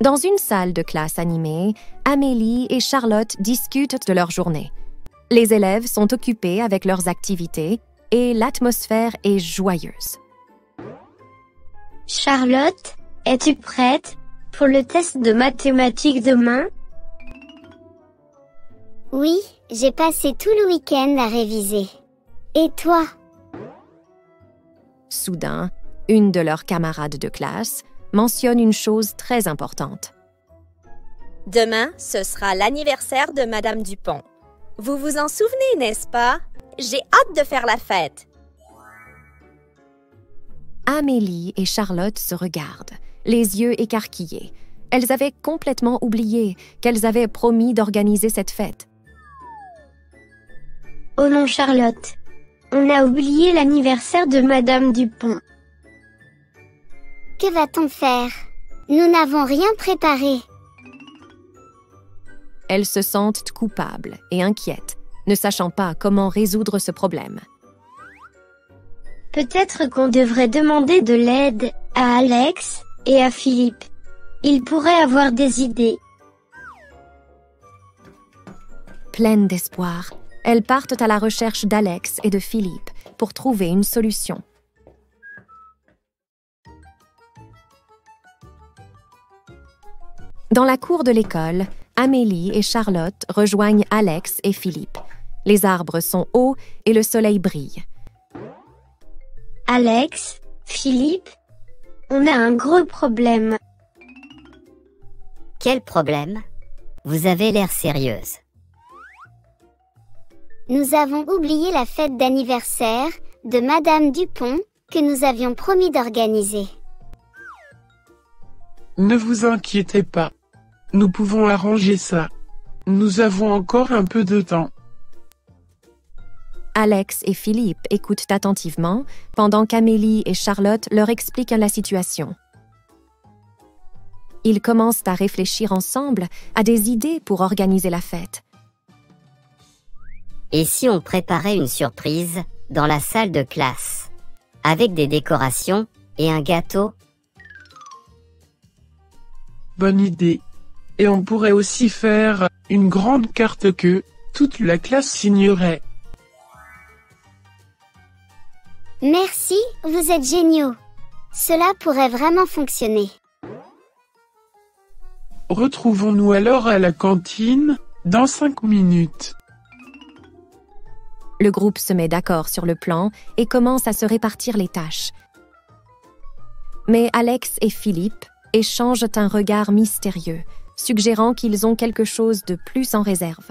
Dans une salle de classe animée, Amélie et Charlotte discutent de leur journée. Les élèves sont occupés avec leurs activités et l'atmosphère est joyeuse. Charlotte, es-tu prête pour le test de mathématiques demain? Oui, j'ai passé tout le week-end à réviser. Et toi? Soudain, une de leurs camarades de classe mentionne une chose très importante. Demain, ce sera l'anniversaire de Madame Dupont. Vous vous en souvenez, n'est-ce pas? J'ai hâte de faire la fête. Amélie et Charlotte se regardent, les yeux écarquillés. Elles avaient complètement oublié qu'elles avaient promis d'organiser cette fête. Oh non, Charlotte. On a oublié l'anniversaire de Madame Dupont. Que va-t-on faire? Nous n'avons rien préparé. Elles se sentent coupables et inquiètes, ne sachant pas comment résoudre ce problème. Peut-être qu'on devrait demander de l'aide à Alex et à Philippe. Ils pourraient avoir des idées. Pleines d'espoir, elles partent à la recherche d'Alex et de Philippe pour trouver une solution. Dans la cour de l'école, Amélie et Charlotte rejoignent Alex et Philippe. Les arbres sont hauts et le soleil brille. Alex, Philippe, on a un gros problème. Quel problème? Vous avez l'air sérieuse. Nous avons oublié la fête d'anniversaire de Madame Dupont que nous avions promis d'organiser. Ne vous inquiétez pas. Nous pouvons arranger ça. Nous avons encore un peu de temps. Alex et Philippe écoutent attentivement pendant qu'Amélie et Charlotte leur expliquent la situation. Ils commencent à réfléchir ensemble à des idées pour organiser la fête. Et si on préparait une surprise dans la salle de classe, avec des décorations et un gâteau? Bonne idée. Et on pourrait aussi faire une grande carte que toute la classe signerait. Merci, vous êtes géniaux. Cela pourrait vraiment fonctionner. Retrouvons-nous alors à la cantine dans 5 minutes. Le groupe se met d'accord sur le plan et commence à se répartir les tâches. Mais Alex et Philippe échangent un regard mystérieux, suggérant qu'ils ont quelque chose de plus en réserve.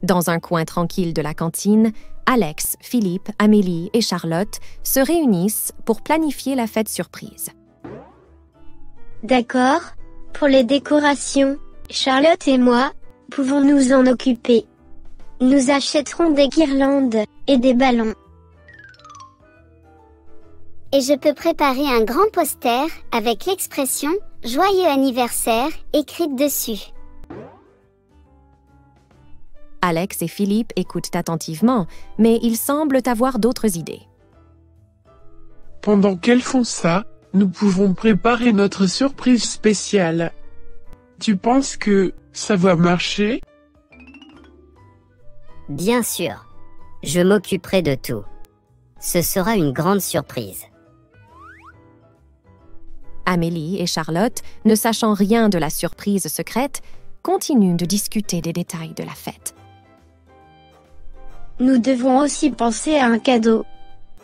Dans un coin tranquille de la cantine, Alex, Philippe, Amélie et Charlotte se réunissent pour planifier la fête surprise. D'accord. Pour les décorations, Charlotte et moi pouvons nous en occuper. Nous achèterons des guirlandes et des ballons. Et je peux préparer un grand poster avec l'expression « Joyeux anniversaire » écrite dessus. Alex et Philippe écoutent attentivement, mais ils semblent avoir d'autres idées. Pendant qu'elles font ça, nous pouvons préparer notre surprise spéciale. Tu penses que ça va marcher? Bien sûr. Je m'occuperai de tout. Ce sera une grande surprise. Amélie et Charlotte, ne sachant rien de la surprise secrète, continuent de discuter des détails de la fête. Nous devons aussi penser à un cadeau.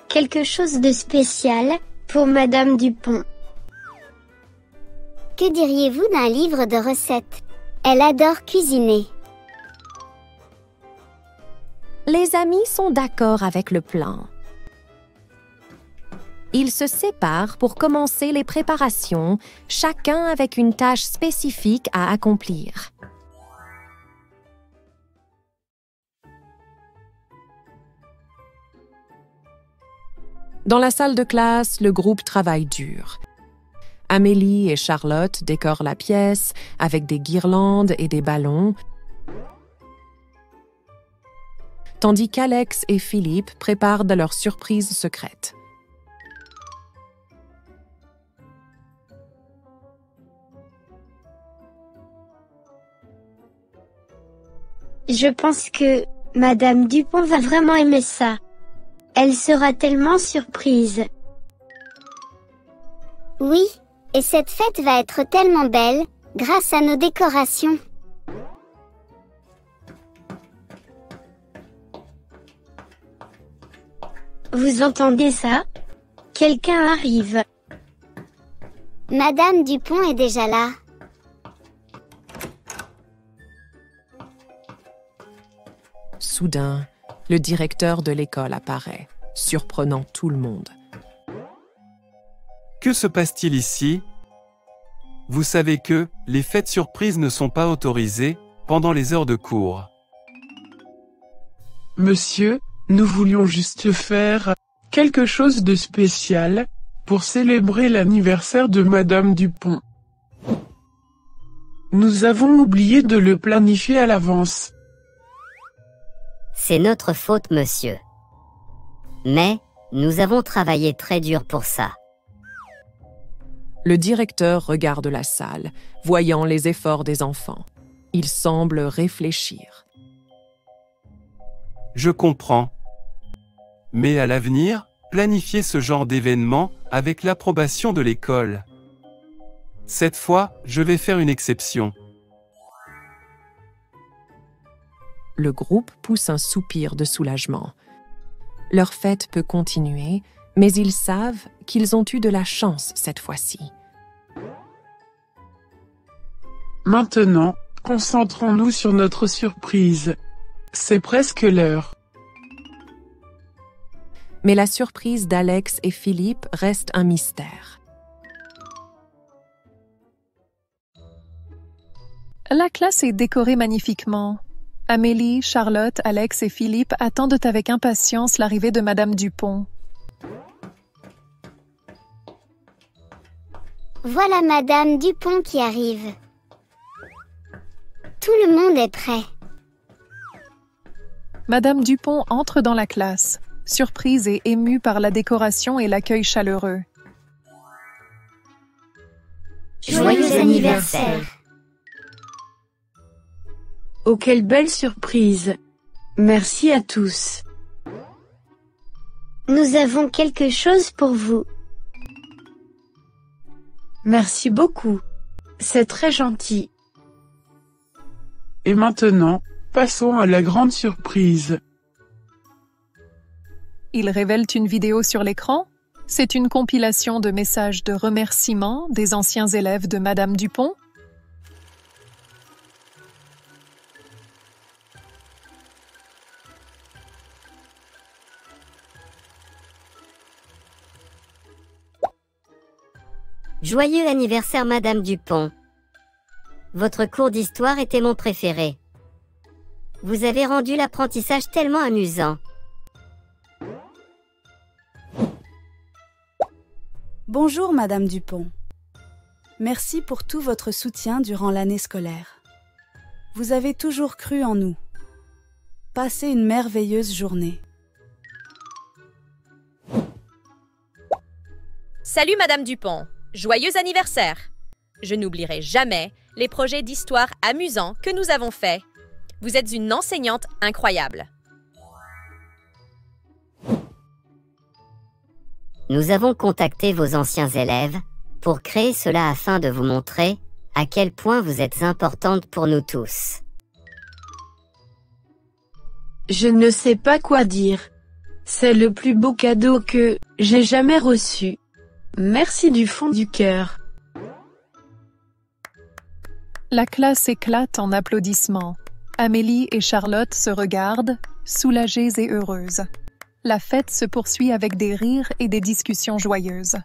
Quelque chose de spécial pour Madame Dupont. Que diriez-vous d'un livre de recettes? Elle adore cuisiner. Les amis sont d'accord avec le plan. Ils se séparent pour commencer les préparations, chacun avec une tâche spécifique à accomplir. Dans la salle de classe, le groupe travaille dur. Amélie et Charlotte décorent la pièce avec des guirlandes et des ballons. tandis qu'Alex et Philippe préparent leur surprise secrète. Je pense que Madame Dupont va vraiment aimer ça. Elle sera tellement surprise. Oui, et cette fête va être tellement belle, grâce à nos décorations. Vous entendez ça? Quelqu'un arrive. Madame Dupont est déjà là. Soudain, le directeur de l'école apparaît, surprenant tout le monde. Que se passe-t-il ici? Vous savez que les fêtes surprises ne sont pas autorisées pendant les heures de cours. Monsieur, nous voulions juste faire quelque chose de spécial pour célébrer l'anniversaire de Madame Dupont. Nous avons oublié de le planifier à l'avance. C'est notre faute, monsieur. Mais nous avons travaillé très dur pour ça. Le directeur regarde la salle, voyant les efforts des enfants. Il semble réfléchir. Je comprends. Mais à l'avenir, planifiez ce genre d'événement avec l'approbation de l'école. Cette fois, je vais faire une exception. Le groupe pousse un soupir de soulagement. Leur fête peut continuer, mais ils savent qu'ils ont eu de la chance cette fois-ci. Maintenant, concentrons-nous sur notre surprise. C'est presque l'heure. Mais la surprise d'Alex et Philippe reste un mystère. La classe est décorée magnifiquement. Amélie, Charlotte, Alex et Philippe attendent avec impatience l'arrivée de Madame Dupont. Voilà Madame Dupont qui arrive. Tout le monde est prêt. Madame Dupont entre dans la classe, surprise et émue par la décoration et l'accueil chaleureux. Joyeux anniversaire! Oh, quelle belle surprise! Merci à tous. Nous avons quelque chose pour vous. Merci beaucoup. C'est très gentil. Et maintenant, passons à la grande surprise. Ils révèlent une vidéo sur l'écran. C'est une compilation de messages de remerciements des anciens élèves de Madame Dupont. Joyeux anniversaire, Madame Dupont. Votre cours d'histoire était mon préféré. Vous avez rendu l'apprentissage tellement amusant. Bonjour Madame Dupont. Merci pour tout votre soutien durant l'année scolaire. Vous avez toujours cru en nous. Passez une merveilleuse journée. Salut Madame Dupont, joyeux anniversaire! Je n'oublierai jamais les projets d'histoire amusants que nous avons faits. Vous êtes une enseignante incroyable. Nous avons contacté vos anciens élèves pour créer cela afin de vous montrer à quel point vous êtes importante pour nous tous. Je ne sais pas quoi dire. C'est le plus beau cadeau que j'ai jamais reçu. Merci du fond du cœur. La classe éclate en applaudissements. Amélie et Charlotte se regardent, soulagées et heureuses. La fête se poursuit avec des rires et des discussions joyeuses.